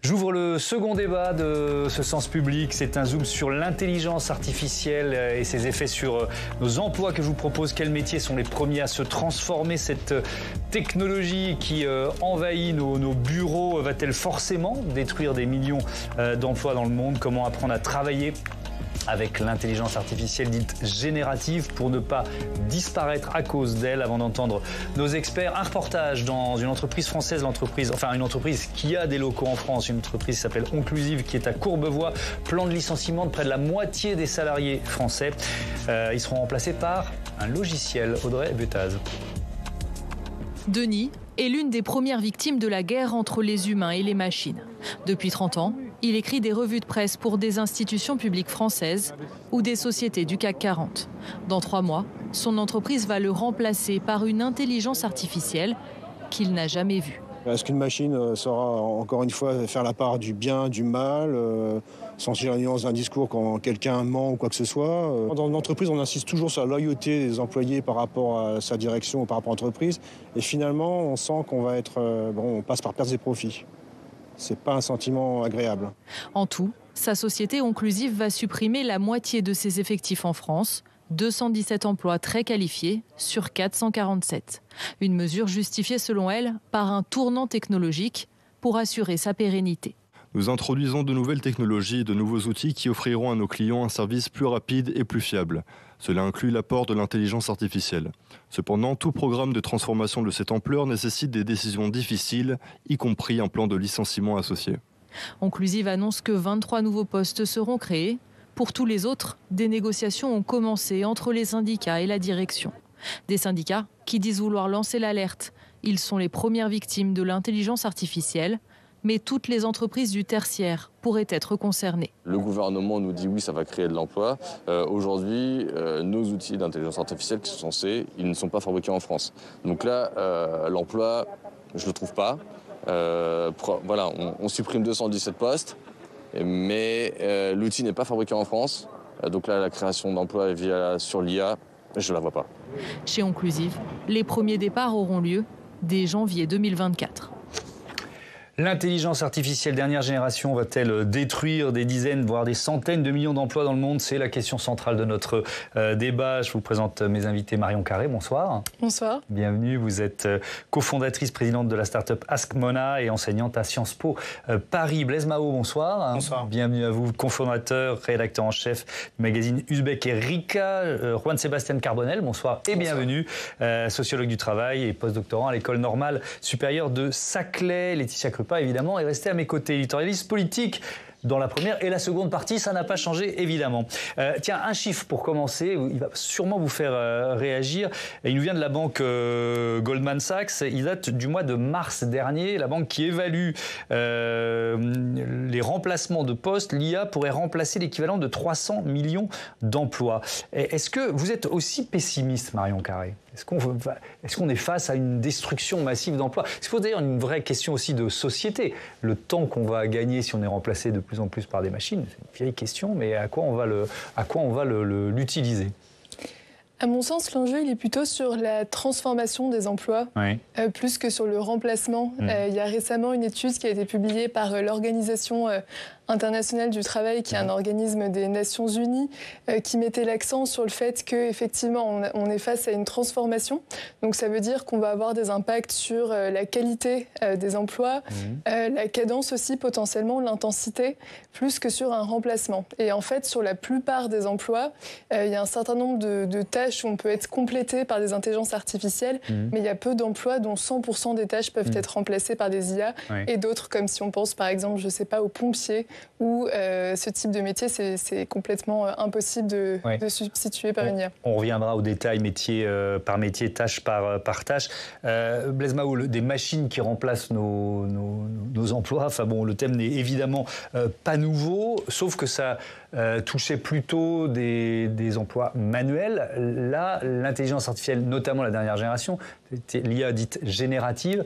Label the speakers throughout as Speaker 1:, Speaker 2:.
Speaker 1: J'ouvre le second débat de ce Sens Public. C'est un zoom sur l'intelligence artificielle et ses effets sur nos emplois que je vous propose. Quels métiers sont les premiers à se transformer? Cette technologie qui envahit nos bureaux va-t-elle forcément détruire des millions d'emplois dans le monde? Comment apprendre à travailler avec l'intelligence artificielle dite générative pour ne pas disparaître à cause d'elle? Avant d'entendre nos experts, un reportage dans une entreprise française, une entreprise qui a des locaux en France, une entreprise qui s'appelle Onclusive, qui est à Courbevoie. Plan de licenciement de près de la moitié des salariés français. Ils seront remplacés par un logiciel. Audrey Butaz.
Speaker 2: Denis est l'une des premières victimes de la guerre entre les humains et les machines. Depuis 30 ans, il écrit des revues de presse pour des institutions publiques françaises ou des sociétés du CAC 40. Dans 3 mois, son entreprise va le remplacer par une intelligence artificielle qu'il n'a jamais vue.
Speaker 3: Est-ce qu'une machine saura encore une fois faire la part du bien, du mal, sentir la nuance d'un discours quand quelqu'un ment ou quoi que ce soit? Dans l'entreprise, on insiste toujours sur la loyauté des employés par rapport à sa direction ou par rapport à l'entreprise. Et finalement, on sent qu'on va être, on passe par pertes et profits. C'est pas un sentiment agréable.
Speaker 2: En tout, sa société Onclusive va supprimer la moitié de ses effectifs en France. 217 emplois très qualifiés sur 447. Une mesure justifiée selon elle par un tournant technologique pour assurer sa pérennité.
Speaker 4: Nous introduisons de nouvelles technologies et de nouveaux outils qui offriront à nos clients un service plus rapide et plus fiable. Cela inclut l'apport de l'intelligence artificielle. Cependant, tout programme de transformation de cette ampleur nécessite des décisions difficiles, y compris un plan de licenciement associé.
Speaker 2: Onclusive annonce que 23 nouveaux postes seront créés. Pour tous les autres, des négociations ont commencé entre les syndicats et la direction. Des syndicats qui disent vouloir lancer l'alerte. Ils sont les premières victimes de l'intelligence artificielle, mais toutes les entreprises du tertiaire pourraient être concernées.
Speaker 5: Le gouvernement nous dit oui, ça va créer de l'emploi. Aujourd'hui, nos outils d'intelligence artificielle qui sont censés, ils ne sont pas fabriqués en France. Donc là, l'emploi, je ne le trouve pas. Voilà, on supprime 217 postes. Mais l'outil n'est pas fabriqué en France. Donc là, la création d'emplois sur l'IA, je ne la vois pas.
Speaker 2: Chez Onclusive, les premiers départs auront lieu dès janvier 2024.
Speaker 1: L'intelligence artificielle dernière génération va-t-elle détruire des dizaines, voire des centaines de millions d'emplois dans le monde? C'est la question centrale de notre débat. Je vous présente mes invités. Marion Carré, bonsoir.
Speaker 6: Bonsoir.
Speaker 1: Bienvenue. Vous êtes cofondatrice, présidente de la start-up AskMona et enseignante à Sciences Po Paris. Blaise Mao, bonsoir.
Speaker 7: Bonsoir.
Speaker 1: Bienvenue à vous, cofondateur, rédacteur en chef du magazine Uzbek et Rika. Juan Sébastien Carbonel, bonsoir et bienvenue. Sociologue du travail et postdoctorant à l'École normale supérieure de Saclay. Laetitia Krupa, évidemment, est restée à mes côtés, éditorialiste politique dans la première et la seconde partie, ça n'a pas changé, évidemment. Tiens, un chiffre pour commencer, il va sûrement vous faire réagir. Il nous vient de la banque Goldman Sachs, il date du mois de mars dernier, la banque qui évalue les remplacements de postes. L'IA pourrait remplacer l'équivalent de 300 millions d'emplois. Est-ce que vous êtes aussi pessimiste, Marion Carré ? Est-ce qu'on est face à une destruction massive d'emplois? Il se pose d'ailleurs une vraie question aussi de société. Le temps qu'on va gagner si on est remplacé de plus en plus par des machines, c'est une vieille question, mais à quoi on va l'utiliser?
Speaker 6: À mon sens, l'enjeu, il est plutôt sur la transformation des emplois, oui. Plus que sur le remplacement. Il y a récemment une étude qui a été publiée par l'Organisation internationale du travail, qui est un organisme des Nations Unies, qui mettait l'accent sur le fait qu'effectivement, on est face à une transformation. Donc ça veut dire qu'on va avoir des impacts sur la qualité des emplois, la cadence aussi potentiellement, l'intensité, plus que sur un remplacement. Et en fait, sur la plupart des emplois, il y a un certain nombre de tâches où on peut être complété par des intelligences artificielles, mais il y a peu d'emplois dont 100% des tâches peuvent être remplacées par des IA, et d'autres, comme si on pense par exemple, je ne sais pas, aux pompiers, où ce type de métier, c'est complètement impossible de substituer par une IA.
Speaker 1: On reviendra aux détails métier par métier, tâche par tâche. Blaise Mao, des machines qui remplacent nos emplois, enfin bon, le thème n'est évidemment pas nouveau, sauf que ça touchait plutôt des emplois manuels. Là, l'intelligence artificielle, notamment la dernière génération, l'IA dite générative,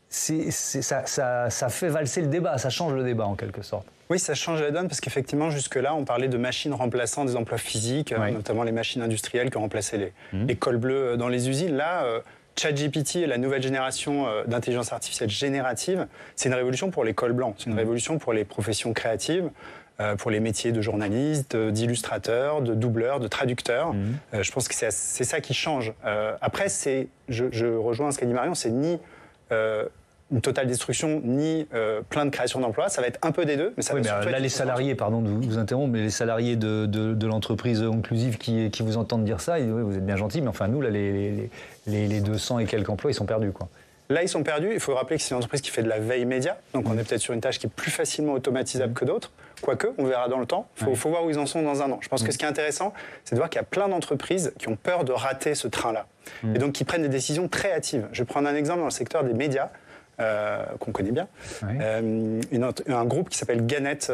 Speaker 1: ça fait valser le débat, ça change le débat en quelque sorte.
Speaker 7: Oui, ça change la donne parce qu'effectivement, jusque-là, on parlait de machines remplaçant des emplois physiques, notamment les machines industrielles qui ont remplacé les cols bleus dans les usines. Là, ChatGPT et la nouvelle génération d'intelligence artificielle générative, c'est une révolution pour les cols blancs, c'est une révolution pour les professions créatives, pour les métiers de journaliste, d'illustrateur, de doubleur, de traducteur. Je pense que c'est ça qui change. Après, je rejoins ce qu'a dit Marion, c'est ni une totale destruction, ni plein de création d'emplois. Ça va être un peu des deux. Mais ça va surtout
Speaker 1: là, les salariés, pardon de vous interrompre, mais les salariés de l'entreprise inclusive qui vous entendent dire ça, ils disent, oui, vous êtes bien gentils, mais enfin, nous, là, les 200 et quelques emplois, ils sont perdus, quoi.
Speaker 7: Là, ils sont perdus. Il faut rappeler que c'est une entreprise qui fait de la veille média. Donc, on est peut-être sur une tâche qui est plus facilement automatisable que d'autres. Quoique, on verra dans le temps. Il faut voir où ils en sont dans un an. Je pense que ce qui est intéressant, c'est de voir qu'il y a plein d'entreprises qui ont peur de rater ce train-là. Et donc, qui prennent des décisions très hâtives. Je vais prendre un exemple dans le secteur des médias, qu'on connaît bien. Un groupe qui s'appelle Gannett,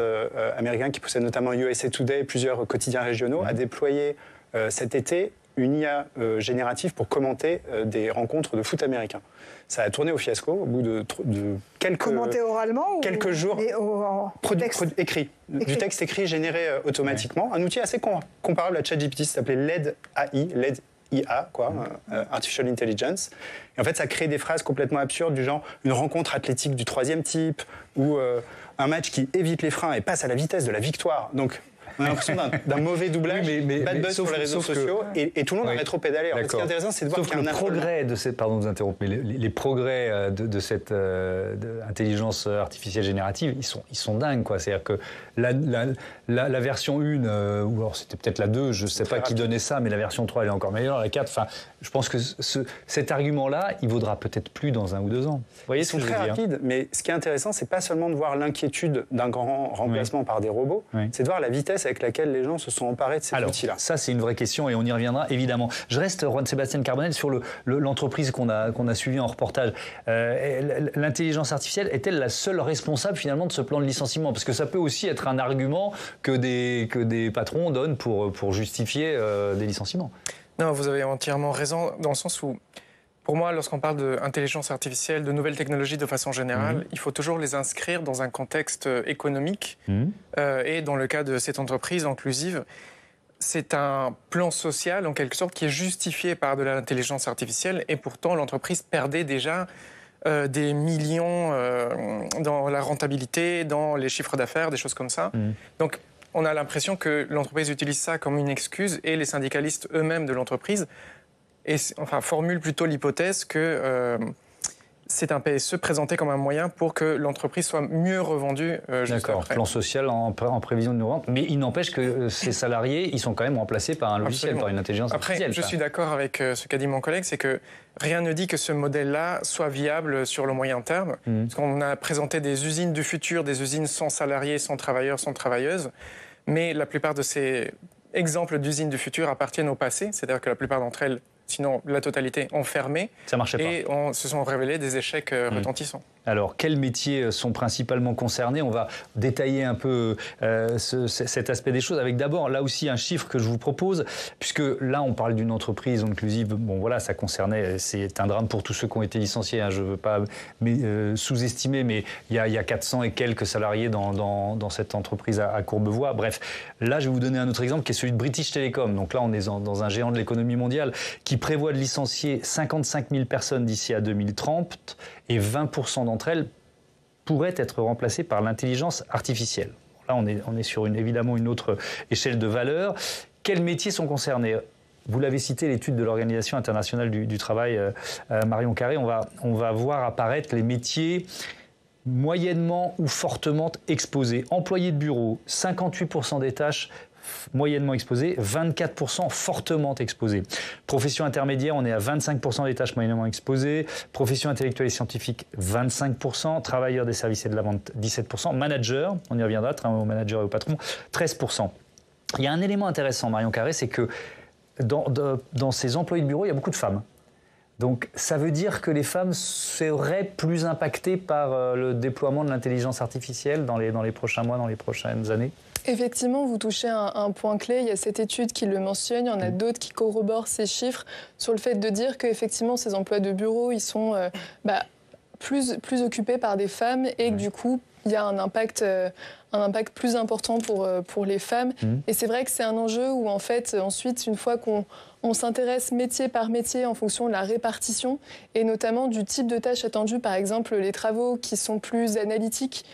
Speaker 7: américain, qui possède notamment USA Today et plusieurs quotidiens régionaux, a déployé cet été une IA générative pour commenter des rencontres de foot américain. Ça a tourné au fiasco au bout de quelques...
Speaker 8: Commenté oralement
Speaker 7: quelques jours. Écrit. Du texte écrit généré automatiquement. Un outil assez comparable à ChatGPT, ça s'appelait LED IA, Artificial Intelligence. Et en fait, ça crée des phrases complètement absurdes du genre une rencontre athlétique du 3e type ou un match qui évite les freins et passe à la vitesse de la victoire. Donc, on a l'impression d'un mauvais doublage, bad buzz sur les réseaux sociaux, et tout le monde a rétro-pédalé. Ce qui est intéressant, c'est de voir qu'il y a un
Speaker 1: progrès de cette, pardon de vous interrompre, mais les progrès de cette intelligence artificielle générative, ils sont dingues, quoi. C'est-à-dire que la version 1, ou alors c'était peut-être la 2, je ne sais pas qui donnait ça, mais la version 3, elle est encore meilleure, la 4, enfin, je pense que cet argument-là, il vaudra peut-être plus dans 1 ou 2 ans. Vous voyez,
Speaker 7: ils sont très rapides, mais ce qui est intéressant, c'est pas seulement de voir l'inquiétude d'un grand remplacement par des robots, c'est de voir la vitesse avec laquelle les gens se sont emparés de ces outils-là.
Speaker 1: Ça, c'est une vraie question et on y reviendra évidemment. Je reste, Juan Sébastien Carbonell, sur l'entreprise qu'on a suivie en reportage. L'intelligence artificielle est-elle la seule responsable finalement de ce plan de licenciement? Parce que ça peut aussi être un argument que des patrons donnent pour justifier des licenciements.
Speaker 9: Non, vous avez entièrement raison, dans le sens où, pour moi, lorsqu'on parle d'intelligence artificielle, de nouvelles technologies de façon générale, il faut toujours les inscrire dans un contexte économique. Et dans le cas de cette entreprise inclusive, c'est un plan social, en quelque sorte, qui est justifié par de l'intelligence artificielle. Et pourtant, l'entreprise perdait déjà des millions dans la rentabilité, dans les chiffres d'affaires, des choses comme ça. Donc, on a l'impression que l'entreprise utilise ça comme une excuse, et les syndicalistes eux-mêmes de l'entreprise formule plutôt l'hypothèse que c'est un PSE présenté comme un moyen pour que l'entreprise soit mieux revendue juste après.
Speaker 1: Plan social en prévision de rente, mais il n'empêche que ces salariés, ils sont quand même remplacés par un logiciel, par une intelligence artificielle.
Speaker 9: Après, je suis d'accord avec ce qu'a dit mon collègue, c'est que rien ne dit que ce modèle-là soit viable sur le moyen terme. Parce qu'on a présenté des usines du futur, des usines sans salariés, sans travailleurs, sans travailleuses, mais la plupart de ces exemples d'usines du futur appartiennent au passé, c'est-à-dire que la plupart d'entre elles, sinon la totalité, ont fermé.
Speaker 1: Ça marchait pas.
Speaker 9: Et se sont révélés des échecs retentissants.
Speaker 1: Alors, quels métiers sont principalement concernés? On va détailler un peu cet aspect des choses avec d'abord, là aussi, un chiffre que je vous propose, puisque là, on parle d'une entreprise inclusive. Bon, voilà, ça concernait, c'est un drame pour tous ceux qui ont été licenciés. Je ne veux pas sous-estimer, mais il y a 400 et quelques salariés dans cette entreprise à Courbevoie. Bref, là, je vais vous donner un autre exemple qui est celui de British Telecom. Donc là, on est dans un géant de l'économie mondiale qui prévoit de licencier 55 000 personnes d'ici à 2030 et 20% d'entre elles pourraient être remplacées par l'intelligence artificielle. Là, on est sur évidemment une autre échelle de valeur. Quels métiers sont concernés? Vous l'avez cité, l'étude de l'Organisation internationale du travail, Marion Carré, on va voir apparaître les métiers moyennement ou fortement exposés. Employés de bureau, 58% des tâches moyennement exposés, 24% fortement exposés. Profession intermédiaire, on est à 25% des tâches moyennement exposées. Profession intellectuelle et scientifique, 25%. Travailleurs des services et de la vente, 17%. Manager, on y reviendra, au manager et au patron, 13%. Il y a un élément intéressant, Marion Carré, c'est que dans ces employés de bureau, il y a beaucoup de femmes. Donc ça veut dire que les femmes seraient plus impactées par le déploiement de l'intelligence artificielle dans les prochains mois, dans les prochaines années?
Speaker 6: Effectivement, vous touchez un point clé. Il y a cette étude qui le mentionne. Il y en a d'autres qui corroborent ces chiffres sur le fait de dire qu'effectivement, ces emplois de bureau, ils sont plus occupés par des femmes et que du coup, il y a un impact plus important pour les femmes. Et c'est vrai que c'est un enjeu où, en fait, ensuite, une fois qu'on s'intéresse métier par métier en fonction de la répartition et notamment du type de tâches attendues, par exemple, les travaux qui sont plus analytiques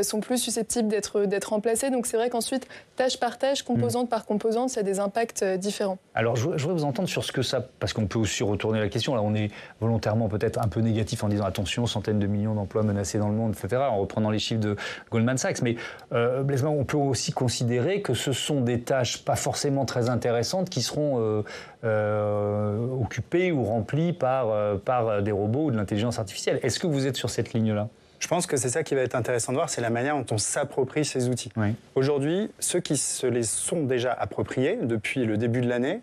Speaker 6: sont plus susceptibles d'être remplacés. Donc c'est vrai qu'ensuite, tâche par tâche, composante par composante, il y a des impacts différents.
Speaker 1: Alors je voudrais vous entendre sur ce que ça... Parce qu'on peut aussi retourner la question. Là, on est volontairement peut-être un peu négatif en disant attention, centaines de millions d'emplois menacés dans le monde, etc., en reprenant les chiffres de Goldman Sachs. Mais Blaise, on peut aussi considérer que ce sont des tâches pas forcément très intéressantes qui seront occupées ou remplies par des robots ou de l'intelligence artificielle. Est-ce que vous êtes sur cette ligne-là ?
Speaker 7: Je pense que c'est ça qui va être intéressant de voir, c'est la manière dont on s'approprie ces outils. Oui. Aujourd'hui, ceux qui se les sont déjà appropriés depuis le début de l'année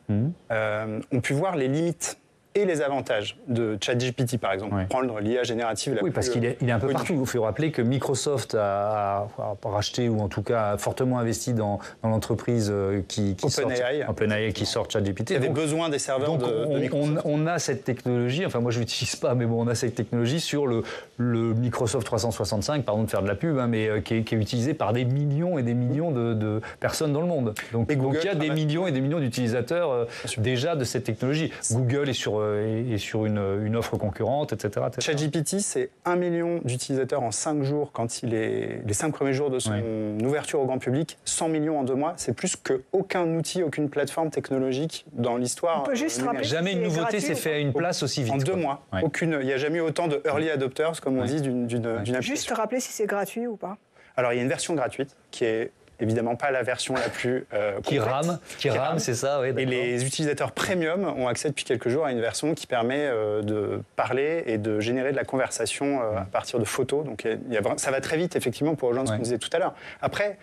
Speaker 7: ont pu voir les limites et les avantages de ChatGPT, par exemple. Prendre l'IA générative la plus...
Speaker 1: Oui, parce qu'il est un peu partout. Il faut rappeler que Microsoft a racheté, ou en tout cas a fortement investi dans l'entreprise qui OpenAI qui sort ChatGPT.
Speaker 7: Il y avait besoin des serveurs de Microsoft.
Speaker 1: On a cette technologie, enfin moi je ne l'utilise pas, mais bon, on a cette technologie sur le Microsoft 365, pardon de faire de la pub, hein, mais qui est utilisé par des millions et des millions de personnes dans le monde. Donc il y a des millions et des millions d'utilisateurs déjà de cette technologie. Google est sur une offre concurrente, etc.
Speaker 7: ChatGPT, c'est 1 million d'utilisateurs en 5 jours quand les 5 premiers jours de son ouverture au grand public, 100 millions en 2 mois. C'est plus qu'aucun outil, aucune plateforme technologique dans l'histoire.
Speaker 8: On peut juste rappeler
Speaker 1: jamais une nouveauté s'est fait à une place aussi vite.
Speaker 7: En 2 mois. Il n'y a jamais eu autant de early adopters, comme on dit, d'une application.
Speaker 8: Juste rappeler si c'est gratuit ou pas.
Speaker 7: Alors, il y a une version gratuite qui est évidemment pas la version la plus
Speaker 1: qui rame, c'est ça, oui.
Speaker 7: Et les utilisateurs premium ont accès depuis quelques jours à une version qui permet de parler et de générer de la conversation à partir de photos. Donc ça va très vite, effectivement, pour rejoindre ce qu'on disait tout à l'heure. Après,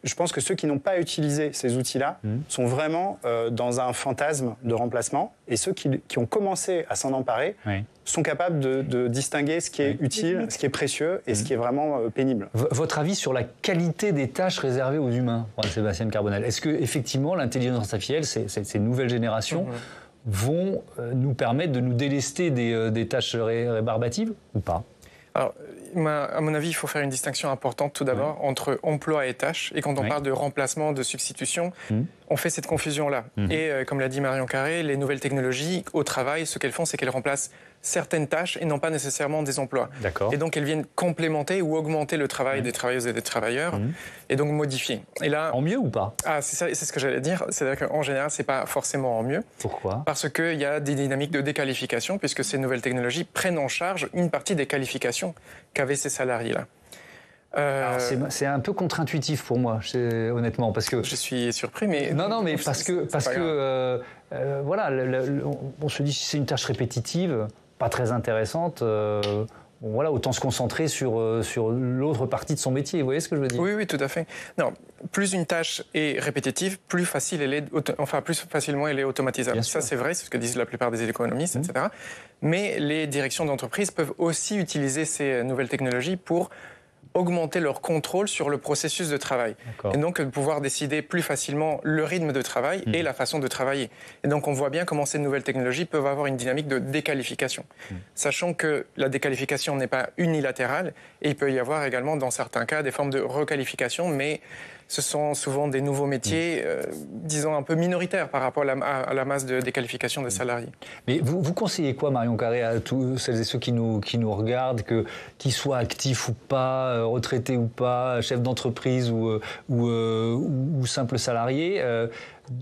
Speaker 7: je pense que ceux qui n'ont pas utilisé ces outils-là sont vraiment dans un fantasme de remplacement, et ceux qui ont commencé à s'en emparer sont capables de distinguer ce qui est utile, ce qui est précieux et ce qui est vraiment pénible.
Speaker 1: Votre avis sur la qualité des tâches réservées aux humains, Sébastien Carbonel? Est-ce que effectivement l'intelligence artificielle, ces nouvelles générations, vont nous permettre de nous délester des tâches rébarbatives ou pas?
Speaker 9: Alors, à mon avis, il faut faire une distinction importante tout d'abord entre emploi et tâche. Et quand on parle de remplacement, de substitution, on fait cette confusion-là. Et comme l'a dit Marion Carré, les nouvelles technologies au travail, ce qu'elles font, c'est qu'elles remplacent certaines tâches et non pas nécessairement des emplois. Et donc elles viennent complémenter ou augmenter le travail des travailleuses et des travailleurs et donc modifier. Et là,
Speaker 1: en mieux ou pas?
Speaker 9: C'est ce que j'allais dire. C'est-à-dire qu'en général, c'est pas forcément en mieux.
Speaker 1: Pourquoi?
Speaker 9: Parce qu'il y a des dynamiques de déqualification puisque ces nouvelles technologies prennent en charge une partie des qualifications qu'avaient ces salariés-là.
Speaker 1: C'est un peu contre-intuitif pour moi, honnêtement, parce que
Speaker 9: je suis surpris, mais
Speaker 1: non, mais parce que voilà, on se dit si c'est une tâche répétitive, pas très intéressante. Voilà, autant se concentrer sur l'autre partie de son métier. Vous voyez ce que je veux dire?
Speaker 9: Oui, tout à fait. Non, plus une tâche est répétitive, plus facilement elle est automatisable. Ça, c'est vrai, c'est ce que disent la plupart des économistes, etc. Mais les directions d'entreprise peuvent aussi utiliser ces nouvelles technologies pour augmenter leur contrôle sur le processus de travail. Et donc pouvoir décider plus facilement le rythme de travail et la façon de travailler. Et donc on voit bien comment ces nouvelles technologies peuvent avoir une dynamique de déqualification. Sachant que la déqualification n'est pas unilatérale et il peut y avoir également dans certains cas des formes de requalification, mais ce sont souvent des nouveaux métiers, disons, un peu minoritaires par rapport à la masse de déqualification des salariés.
Speaker 1: Mais vous conseillez quoi, Marion Carré, à tous celles et ceux qui nous regardent, qu'ils soient actifs ou pas, retraités ou pas, chefs d'entreprise ou simples salariés,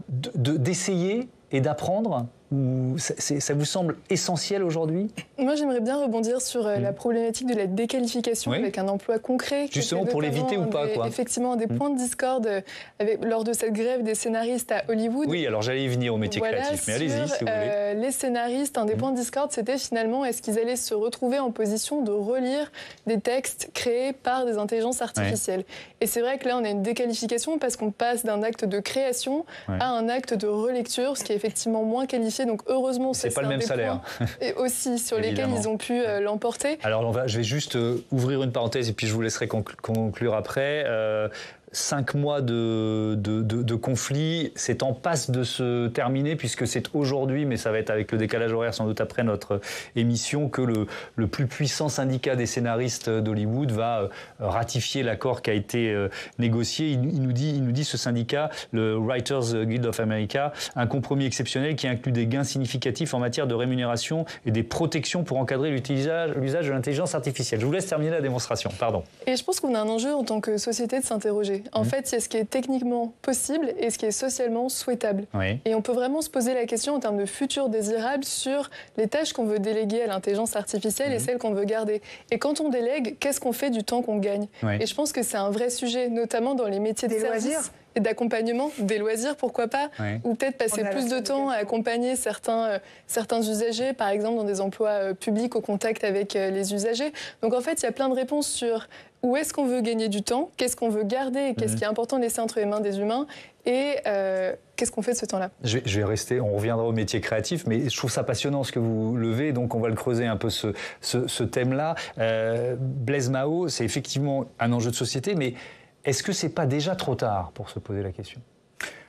Speaker 1: d'essayer et d'apprendre? Ou ça vous semble essentiel aujourd'hui?
Speaker 6: Moi, j'aimerais bien rebondir sur la problématique de la déqualification avec un emploi concret.
Speaker 1: Justement, pour l'éviter ou pas, quoi.
Speaker 6: Effectivement, des points de discorde lors de cette grève des scénaristes à Hollywood.
Speaker 1: Oui, alors j'allais y venir au métier créatif, mais allez-y, si vous voulez.
Speaker 6: Les scénaristes, un des points de discorde, c'était finalement, est-ce qu'ils allaient se retrouver en position de relire des textes créés par des intelligences artificielles? Et c'est vrai que là, on a une déqualification parce qu'on passe d'un acte de création à un acte de relecture, ce qui est effectivement moins qualifié. Donc heureusement,
Speaker 1: c'est pas le même salaire.
Speaker 6: Et aussi sur lesquels ils ont pu l'emporter.
Speaker 1: Alors je vais juste ouvrir une parenthèse et puis je vous laisserai conclure après. 5 mois de conflit, c'est en passe de se terminer, puisque c'est aujourd'hui, mais ça va être avec le décalage horaire sans doute après notre émission, que le plus puissant syndicat des scénaristes d'Hollywood va ratifier l'accord qui a été négocié. Il nous dit ce syndicat, le Writers Guild of America, un compromis exceptionnel qui inclut des gains significatifs en matière de rémunération et des protections pour encadrer l'usage de l'intelligence artificielle. Je vous laisse terminer la démonstration, pardon.
Speaker 6: Et je pense qu'on a un enjeu en tant que société de s'interroger. En fait, il y a ce qui est techniquement possible et ce qui est socialement souhaitable.
Speaker 1: Oui.
Speaker 6: Et on peut vraiment se poser la question en termes de futur désirable sur les tâches qu'on veut déléguer à l'intelligence artificielle et celles qu'on veut garder. Et quand on délègue, qu'est-ce qu'on fait du temps qu'on gagne? Et je pense que c'est un vrai sujet, notamment dans les métiers de service et d'accompagnement, des loisirs, pourquoi pas, ou peut-être passer plus de temps à accompagner certains usagers, par exemple dans des emplois publics au contact avec les usagers. Donc en fait, il y a plein de réponses sur où est-ce qu'on veut gagner du temps, qu'est-ce qu'on veut garder et qu'est-ce qui est important de laisser entre les mains des humains et qu'est-ce qu'on fait de ce temps-là.
Speaker 1: Je vais rester, on reviendra au métier créatif, mais je trouve ça passionnant ce que vous levez, donc on va le creuser un peu ce thème-là. Blaise Mao, c'est effectivement un enjeu de société, mais est-ce que c'est pas déjà trop tard pour se poser la question?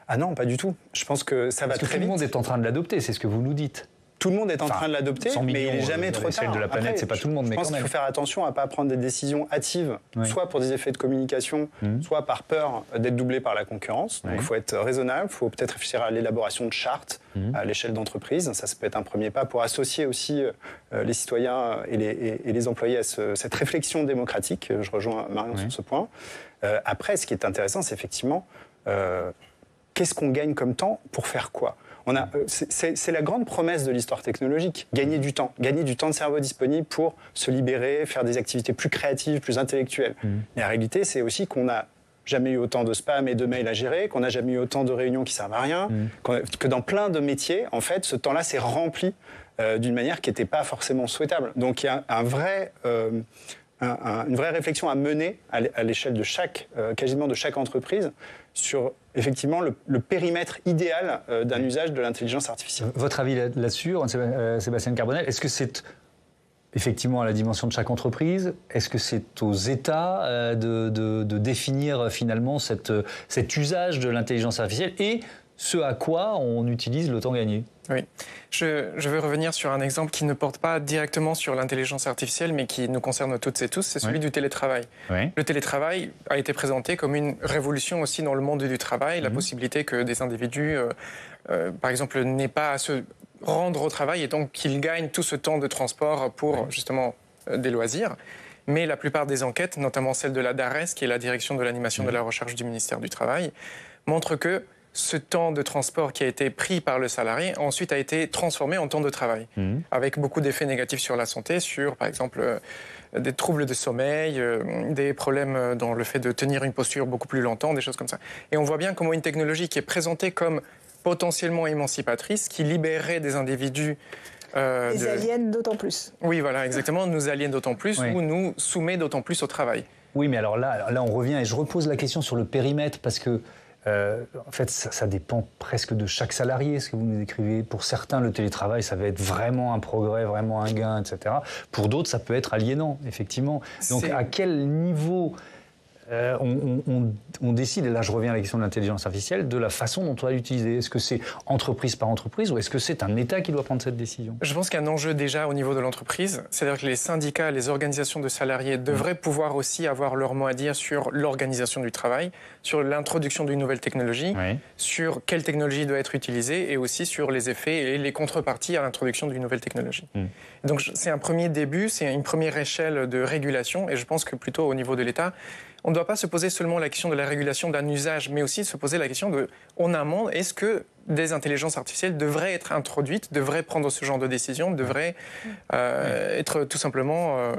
Speaker 7: Ah non, pas du tout. Je pense que ça va très vite.
Speaker 1: Tout le monde est en train de l'adopter, c'est ce que vous nous dites.
Speaker 7: Tout le monde est en train de l'adopter, mais il n'est jamais trop tard.
Speaker 1: De la planète, c'est pas tout le monde, mais quand même.
Speaker 7: Je pense qu'il faut faire attention à ne pas prendre des décisions hâtives, soit pour des effets de communication, soit par peur d'être doublé par la concurrence. Donc il faut être raisonnable, il faut peut-être réfléchir à l'élaboration de chartes à l'échelle d'entreprise. Ça peut être un premier pas pour associer aussi les citoyens et les employés à cette réflexion démocratique. Je rejoins Marion sur ce point. Après, ce qui est intéressant, c'est effectivement qu'est-ce qu'on gagne comme temps pour faire quoi? C'est la grande promesse de l'histoire technologique, gagner du temps de cerveau disponible pour se libérer, faire des activités plus créatives, plus intellectuelles. Et la réalité, c'est aussi qu'on n'a jamais eu autant de spam et de mails à gérer, qu'on n'a jamais eu autant de réunions qui servent à rien, que dans plein de métiers, en fait, ce temps-là s'est rempli d'une manière qui n'était pas forcément souhaitable. Donc il y a une vraie réflexion à mener à l'échelle de quasiment de chaque entreprise sur effectivement le périmètre idéal d'un usage de l'intelligence artificielle.
Speaker 1: Votre avis là-dessus, Sébastien Carbonel, est-ce que c'est effectivement à la dimension de chaque entreprise? Est-ce que c'est aux États de définir finalement cet usage de l'intelligence artificielle et ce à quoi on utilise le temps gagné?
Speaker 9: Oui. Je veux revenir sur un exemple qui ne porte pas directement sur l'intelligence artificielle, mais qui nous concerne toutes et tous, c'est celui du télétravail. Le télétravail a été présenté comme une révolution aussi dans le monde du travail, la possibilité que des individus, par exemple, n'aient pas à se rendre au travail et donc qu'ils gagnent tout ce temps de transport pour justement des loisirs. Mais la plupart des enquêtes, notamment celle de la DARES, qui est la direction de l'animation de la recherche du ministère du Travail, montrent que ce temps de transport qui a été pris par le salarié ensuite a été transformé en temps de travail, avec beaucoup d'effets négatifs sur la santé, sur par exemple des troubles de sommeil, des problèmes dans le fait de tenir une posture beaucoup plus longtemps, des choses comme ça. Et on voit bien comment une technologie qui est présentée comme potentiellement émancipatrice, qui libérerait des individus...
Speaker 8: les aliène d'autant plus.
Speaker 9: Oui, voilà, exactement, nous aliène d'autant plus ou nous soumet d'autant plus au travail.
Speaker 1: Oui, mais alors là, on revient et je repose la question sur le périmètre parce que en fait, ça dépend presque de chaque salarié, ce que vous nous décrivez. Pour certains, le télétravail, ça va être vraiment un progrès, vraiment un gain, etc. Pour d'autres, ça peut être aliénant, effectivement. Donc, à quel niveau on décide, et là je reviens à la question de l'intelligence artificielle, de la façon dont on va l'utiliser? Est-ce que c'est entreprise par entreprise ou est-ce que c'est un État qui doit prendre cette décision?
Speaker 9: Je pense qu'il y a un enjeu déjà au niveau de l'entreprise, c'est-à-dire que les syndicats, les organisations de salariés devraient pouvoir aussi avoir leur mot à dire sur l'organisation du travail, sur l'introduction d'une nouvelle technologie, sur quelle technologie doit être utilisée et aussi sur les effets et les contreparties à l'introduction d'une nouvelle technologie. Donc c'est un premier début, c'est une première échelle de régulation et je pense que plutôt au niveau de l'État, on ne doit pas se poser seulement la question de la régulation d'un usage, mais aussi se poser la question de, en amont, est-ce que des intelligences artificielles devraient être introduites, devraient prendre ce genre de décision, devraient être tout simplement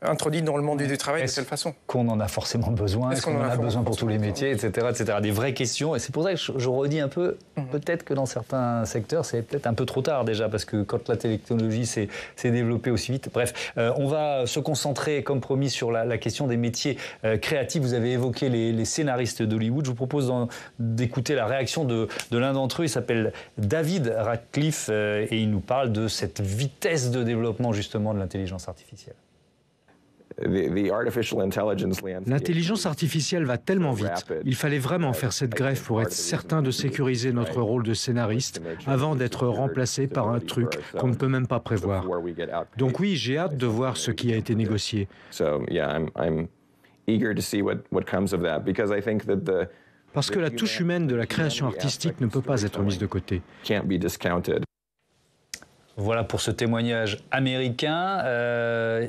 Speaker 9: introduites dans le monde du travail de telle façon.
Speaker 1: Qu'on en a forcément besoin? Est-ce qu'on en a besoin pour tous les métiers, etc., etc. Des vraies questions. Et c'est pour ça que je redis un peu, peut-être que dans certains secteurs, c'est peut-être un peu trop tard déjà, parce que quand la technologie s'est développée aussi vite. Bref, on va se concentrer, comme promis, sur la question des métiers créatifs. Vous avez évoqué les scénaristes d'Hollywood. Je vous propose d'écouter la réaction de l'un d'entre eux. Il s'appelle David Radcliffe et il nous parle de cette vitesse de développement, justement, de l'intelligence artificielle.
Speaker 10: L'intelligence artificielle va tellement vite. Il fallait vraiment faire cette greffe pour être certain de sécuriser notre rôle de scénariste avant d'être remplacé par un truc qu'on ne peut même pas prévoir. Donc oui, j'ai hâte de voir ce qui a été négocié. Parce que la touche humaine de la création artistique ne peut pas être mise de côté.
Speaker 1: Voilà pour ce témoignage américain.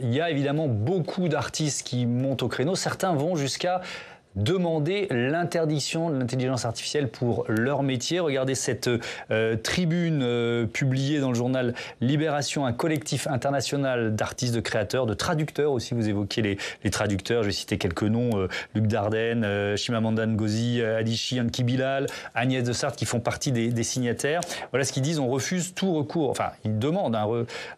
Speaker 1: Il y a évidemment beaucoup d'artistes qui montent au créneau. Certains vont jusqu'à demander l'interdiction de l'intelligence artificielle pour leur métier. Regardez cette tribune publiée dans le journal Libération, un collectif international d'artistes, de créateurs, de traducteurs aussi. Vous évoquez les traducteurs, je vais citer quelques noms, Luc Dardenne, Chimamanda Ngozi Adichie, Anki Bilal, Agnès de Sarthe qui font partie des signataires. Voilà ce qu'ils disent, on refuse tout recours, enfin ils demandent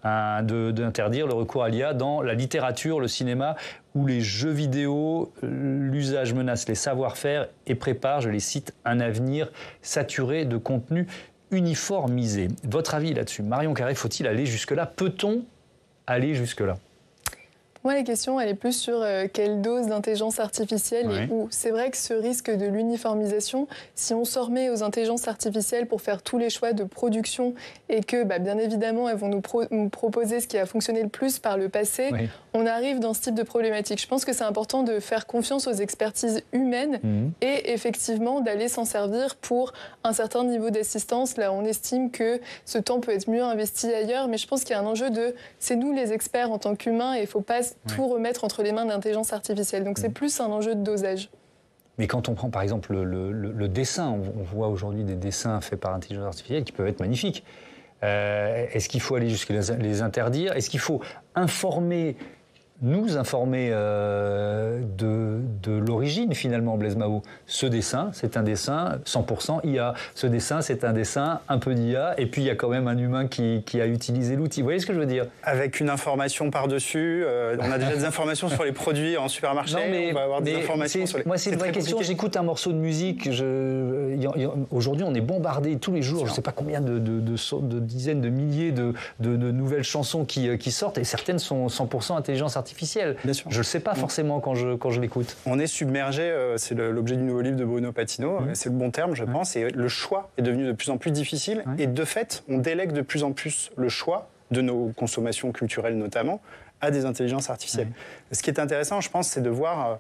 Speaker 1: d'interdire le recours à l'IA dans la littérature, le cinéma ou les jeux vidéo. L'usage menace les savoir-faire et prépare, je les cite, un avenir saturé de contenu uniformisé. Votre avis là-dessus, Marion Carré, faut-il aller jusque-là? Peut-on aller jusque-là?
Speaker 6: Moi, la question, elle est plus sur quelle dose d'intelligence artificielle et où. C'est vrai que ce risque de l'uniformisation, si on se remet aux intelligences artificielles pour faire tous les choix de production et que, bien évidemment, elles vont nous proposer ce qui a fonctionné le plus par le passé, on arrive dans ce type de problématique. Je pense que c'est important de faire confiance aux expertises humaines et effectivement d'aller s'en servir pour un certain niveau d'assistance. Là, on estime que ce temps peut être mieux investi ailleurs, mais je pense qu'il y a un enjeu c'est nous les experts en tant qu'humains et il ne faut pas tout remettre entre les mains de l'intelligence artificielle. Donc c'est plus un enjeu de dosage.
Speaker 1: Mais quand on prend par exemple le dessin, on voit aujourd'hui des dessins faits par l'intelligence artificielle qui peuvent être magnifiques. Est-ce qu'il faut aller jusqu'à les interdire? Est-ce qu'il faut nous informer de l'origine finalement, Blaise Mao? Ce dessin, c'est un dessin 100% IA. Ce dessin, c'est un dessin un peu d'IA. Et puis il y a quand même un humain qui a utilisé l'outil. Vous voyez ce que je veux dire?
Speaker 7: Avec une information par-dessus. On a déjà des informations sur les produits en supermarché.
Speaker 1: Non, mais,
Speaker 7: on va avoir des informations sur les...
Speaker 1: Moi, c'est une vraie question. J'écoute un morceau de musique. Aujourd'hui, on est bombardé tous les jours. Je ne sais pas combien de dizaines de milliers de nouvelles chansons qui sortent. Et certaines sont 100% intelligence artificielle. Bien sûr. Je ne le sais pas forcément quand je l'écoute.
Speaker 7: On est submergé, c'est l'objet du nouveau livre de Bruno Patino, c'est le bon terme je pense, et le choix est devenu de plus en plus difficile, et de fait, on délègue de plus en plus le choix de nos consommations culturelles notamment à des intelligences artificielles. Ce qui est intéressant, je pense, c'est de voir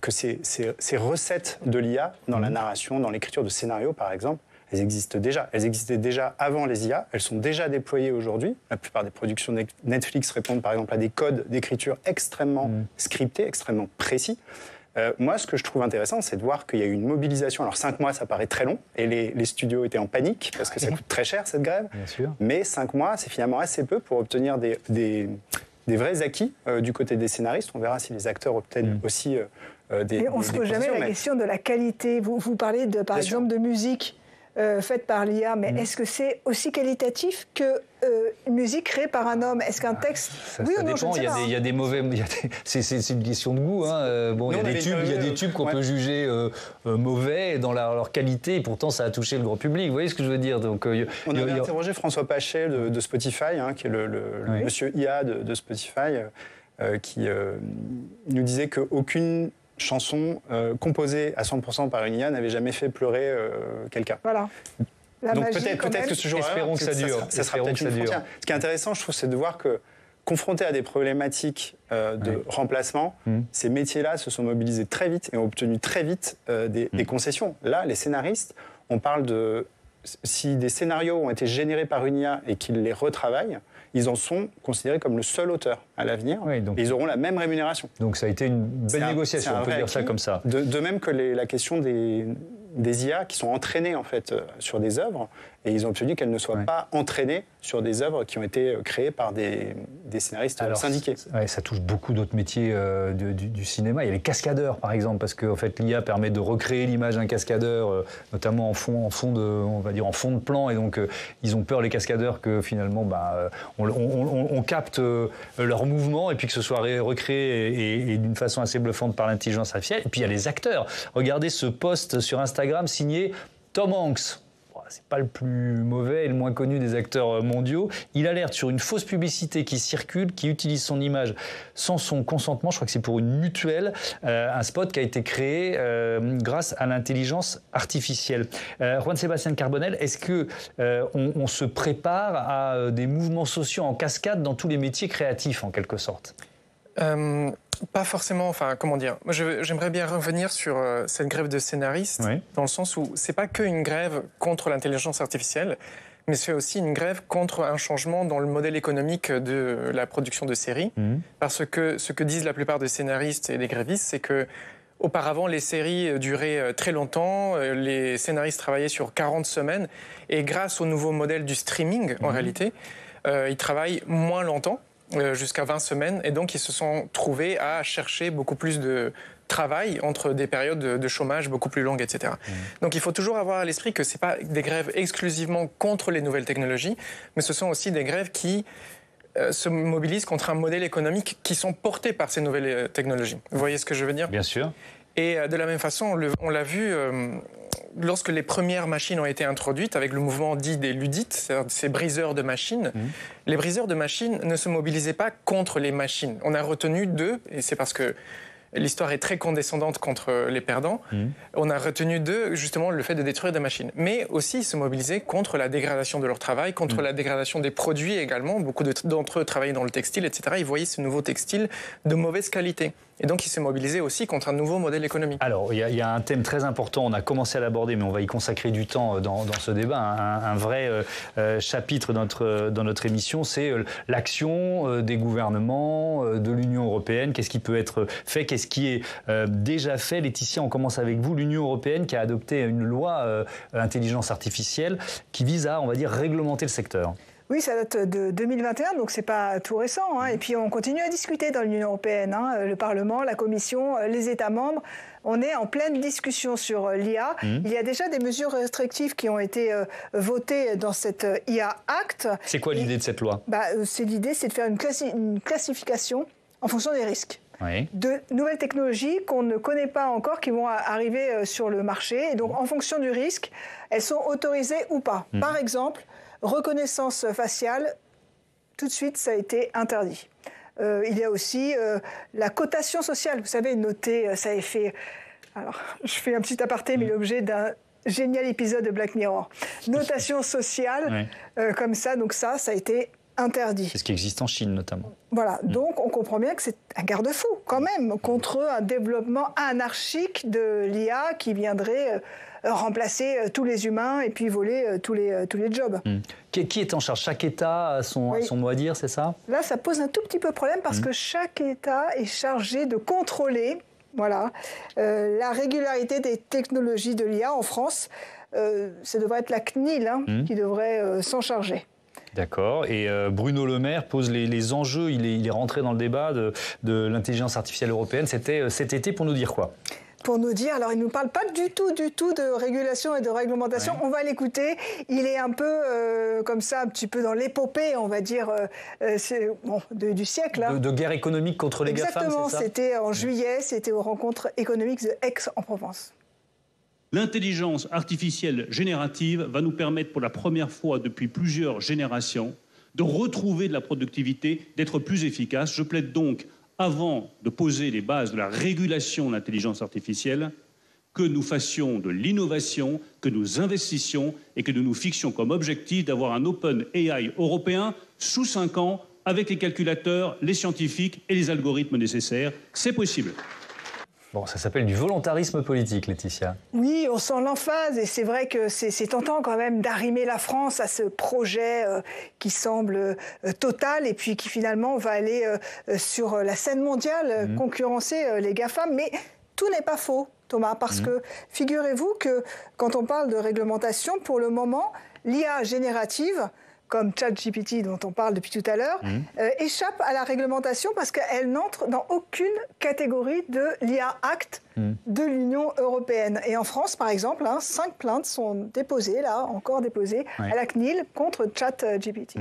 Speaker 7: que ces recettes de l'IA, dans la narration, dans l'écriture de scénarios par exemple, elles existent déjà. Elles existaient déjà avant les IA. Elles sont déjà déployées aujourd'hui. La plupart des productions Netflix répondent par exemple à des codes d'écriture extrêmement scriptés, extrêmement précis. Moi, ce que je trouve intéressant, c'est de voir qu'il y a eu une mobilisation. Alors 5 mois, ça paraît très long. Et les studios étaient en panique parce que ça coûte très cher, cette grève.
Speaker 1: Bien sûr.
Speaker 7: Mais 5 mois, c'est finalement assez peu pour obtenir des vrais acquis du côté des scénaristes. On verra si les acteurs obtiennent aussi des...
Speaker 8: Mais on ne se pose jamais la question de la qualité. Vous parlez, par exemple, de musique faite par l'IA, mais est-ce que c'est aussi qualitatif que une musique créée par un homme? Est-ce qu'un texte...
Speaker 1: Ça dépend, il y a des mauvais... C'est une question de goût. Bon, il y a des tubes qu'on peut juger mauvais dans leur qualité, et pourtant ça a touché le grand public. Vous voyez ce que je veux dire? Donc,
Speaker 7: on avait interrogé François Pachet de Spotify, qui est le monsieur IA de Spotify, qui nous disait qu'aucune chanson composée à 100% par une IA n'avait jamais fait pleurer quelqu'un.
Speaker 8: Voilà.
Speaker 7: Donc peut-être que ce jour-là,
Speaker 1: espérons que ça dure.
Speaker 7: Ça sera peut-être une frontière. Ce qui est intéressant, je trouve, c'est de voir que confrontés à des problématiques de remplacement, ces métiers-là se sont mobilisés très vite et ont obtenu très vite des concessions. Là, les scénaristes, on parle de... Si des scénarios ont été générés par une IA et qu'ils les retravaillent, ils en sont considérés comme le seul auteur à l'avenir, et ils auront la même rémunération.
Speaker 1: Donc ça a été une belle négociation, on peut dire ça comme ça.
Speaker 7: De même que la question des IA qui sont entraînées en fait sur des œuvres, et ils ont obtenu qu'elles ne soient pas entraînées sur des œuvres qui ont été créées par des scénaristes syndiqués.
Speaker 1: Ça touche beaucoup d'autres métiers du cinéma. Il y a les cascadeurs par exemple, parce que en fait, l'IA permet de recréer l'image d'un cascadeur, notamment en fond de plan, et donc ils ont peur les cascadeurs que finalement on capte leur mouvement et puis que ce soit recréé et d'une façon assez bluffante par l'intelligence artificielle. Et puis il y a les acteurs. Regardez ce post sur Instagram signé Tom Hanks. c'est pas le plus mauvais et le moins connu des acteurs mondiaux. Il alerte sur une fausse publicité qui circule, qui utilise son image sans son consentement. Je crois que c'est pour une mutuelle, un spot qui a été créé grâce à l'intelligence artificielle. Juan Sebastián Carbonell, est-ce que on se prépare à des mouvements sociaux en cascade dans tous les métiers créatifs, en quelque sorte?
Speaker 9: Pas forcément, enfin, comment dire. Moi, j'aimerais bien revenir sur cette grève de scénaristes, dans le sens où c'est pas qu'une grève contre l'intelligence artificielle, mais c'est aussi une grève contre un changement dans le modèle économique de la production de séries. Parce que ce que disent la plupart des scénaristes et des grévistes, c'est que auparavant, les séries duraient très longtemps, les scénaristes travaillaient sur 40 semaines, et grâce au nouveau modèle du streaming, en réalité, ils travaillent moins longtemps, jusqu'à 20 semaines, et donc ils se sont trouvés à chercher beaucoup plus de travail entre des périodes de chômage beaucoup plus longues, etc. Donc il faut toujours avoir à l'esprit que ce n'est pas des grèves exclusivement contre les nouvelles technologies, mais ce sont aussi des grèves qui se mobilisent contre un modèle économique qui sont portés par ces nouvelles technologies. Vous voyez ce que je veux dire?
Speaker 1: Bien sûr.
Speaker 9: Et de la même façon, on l'a vu lorsque les premières machines ont été introduites avec le mouvement dit des Ludites, c'est-à-dire ces briseurs de machines. Les briseurs de machines ne se mobilisaient pas contre les machines. On a retenu d'eux, et c'est parce que l'histoire est très condescendante contre les perdants, on a retenu d'eux justement le fait de détruire des machines. Mais aussi se mobiliser contre la dégradation de leur travail, contre la dégradation des produits également. Beaucoup d'entre eux travaillaient dans le textile, etc. Ils voyaient ce nouveau textile de mauvaise qualité. Et donc, ils se mobilisaient aussi contre un nouveau modèle économique.
Speaker 1: Alors, il y a un thème très important, on a commencé à l'aborder, mais on va y consacrer du temps dans ce débat. Un vrai chapitre dans notre émission, c'est l'action des gouvernements, de l'Union européenne. Qu'est-ce qui peut être fait? Qu'est-ce qui est déjà fait? Laetitia, on commence avec vous. L'Union européenne qui a adopté une loi intelligence artificielle qui vise à, on va dire, réglementer le secteur.
Speaker 8: Oui, ça date de 2021, donc c'est pas tout récent. Et puis on continue à discuter dans l'Union européenne, le Parlement, la Commission, les États membres. On est en pleine discussion sur l'IA. Il y a déjà des mesures restrictives qui ont été votées dans cette IA Act.
Speaker 1: C'est quoi l'idée de cette loi?
Speaker 8: L'idée, c'est de faire une classification en fonction des risques. De nouvelles technologies qu'on ne connaît pas encore, qui vont arriver sur le marché. Et donc, en fonction du risque, elles sont autorisées ou pas. Par exemple, reconnaissance faciale, tout de suite, ça a été interdit. Il y a aussi la cotation sociale. Vous savez, noter, ça a fait... Alors, je fais un petit aparté, mais l'objet d'un génial épisode de Black Mirror. Notation sociale, comme ça, donc ça a été interdit.
Speaker 1: C'est ce qui existe en Chine, notamment.
Speaker 8: Voilà, donc on comprend bien que c'est un garde-fou, quand même, contre un développement anarchique de l'IA qui viendrait... remplacer tous les humains et puis voler tous les jobs.
Speaker 1: Qui est en charge? Chaque État a son mot à dire, c'est ça?
Speaker 8: Là, ça pose un tout petit peu problème parce que chaque État est chargé de contrôler la régularité des technologies de l'IA. En France, ça devrait être la CNIL qui devrait s'en charger.
Speaker 1: D'accord. Et Bruno Le Maire pose les enjeux. Il est rentré dans le débat de l'intelligence artificielle européenne. C'était cet été pour nous dire quoi?
Speaker 8: Pour nous dire, alors il ne nous parle pas du tout de régulation et de réglementation. On va l'écouter. Il est un peu comme ça, un petit peu dans l'épopée, on va dire, du siècle.
Speaker 1: De guerre économique contre les GAFAM, c'est ça?
Speaker 8: Exactement, c'était en juillet, c'était aux rencontres économiques de Aix-en-Provence.
Speaker 11: L'intelligence artificielle générative va nous permettre pour la première fois depuis plusieurs générations de retrouver de la productivité, d'être plus efficace. Je plaide donc, avant de poser les bases de la régulation de l'intelligence artificielle, que nous fassions de l'innovation, que nous investissions et que nous nous fixions comme objectif d'avoir un Open AI européen sous 5 ans avec les calculateurs, les scientifiques et les algorithmes nécessaires. C'est possible.
Speaker 1: Bon, ça s'appelle du volontarisme politique, Laetitia.
Speaker 8: Oui, on sent l'emphase et c'est vrai que c'est tentant quand même d'arrimer la France à ce projet qui semble total et puis qui finalement va aller sur la scène mondiale concurrencer les GAFAM. Mais tout n'est pas faux, Thomas, parce que figurez-vous que quand on parle de réglementation, pour le moment, l'IA générative, comme ChatGPT dont on parle depuis tout à l'heure, échappe à la réglementation parce qu'elle n'entre dans aucune catégorie de l'IA Act de l'Union européenne. Et en France, par exemple, 5 plaintes sont déposées, encore déposées, à la CNIL contre ChatGPT.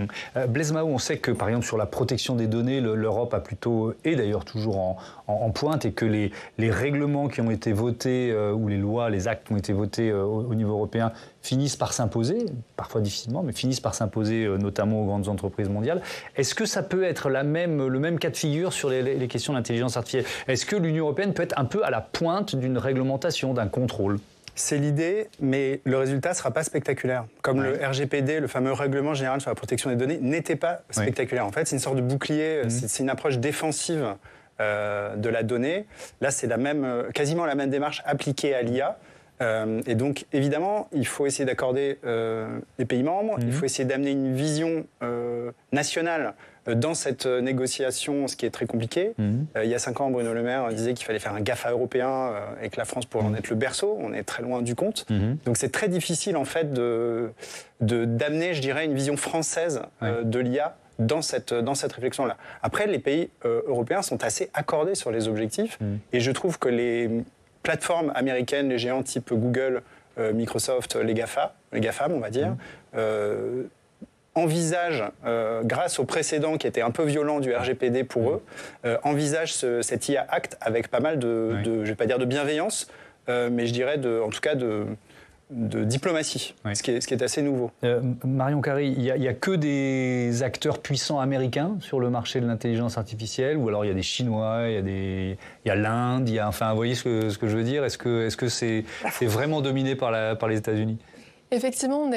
Speaker 1: Blaise Mahou, on sait que, par exemple, sur la protection des données, l'Europe a plutôt, et d'ailleurs toujours en pointe, et que les règlements qui ont été votés, ou les lois, les actes qui ont été votés au niveau européen, finissent par s'imposer, parfois difficilement, mais finissent par s'imposer notamment aux grandes entreprises mondiales. Est-ce que ça peut être le même cas de figure sur les questions d'intelligence artificielle? Est-ce que l'Union européenne peut être un peu à la pointe d'une réglementation, d'un contrôle?
Speaker 7: C'est l'idée, mais le résultat ne sera pas spectaculaire. Comme le RGPD, le fameux règlement général sur la protection des données, n'était pas spectaculaire. En fait, c'est une sorte de bouclier, c'est une approche défensive de la donnée. Là, c'est quasiment la même démarche appliquée à l'IA. Et donc, évidemment, il faut essayer d'accorder les pays membres, il faut essayer d'amener une vision nationale dans cette négociation, ce qui est très compliqué. Il y a 5 ans, Bruno Le Maire disait qu'il fallait faire un GAFA européen et que la France pourrait en être le berceau. On est très loin du compte. Donc c'est très difficile, en fait, d'amener, je dirais, une vision française de l'IA dans cette réflexion-là. Après, les pays européens sont assez accordés sur les objectifs. Et je trouve que les plateformes américaines, les géants type Google, Microsoft, les GAFAM, on va dire, envisagent, grâce au précédent qui était un peu violent du RGPD pour eux, envisagent cet IA Act avec pas mal de je ne vais pas dire de bienveillance, mais je dirais en tout cas de diplomatie, ce qui est assez nouveau.
Speaker 1: Marion Carré, il n'y a que des acteurs puissants américains sur le marché de l'intelligence artificielle, ou alors il y a des Chinois, il y a l'Inde, enfin, vous voyez ce que je veux dire? Est-ce que c'est vraiment dominé par les États-Unis?
Speaker 6: Effectivement,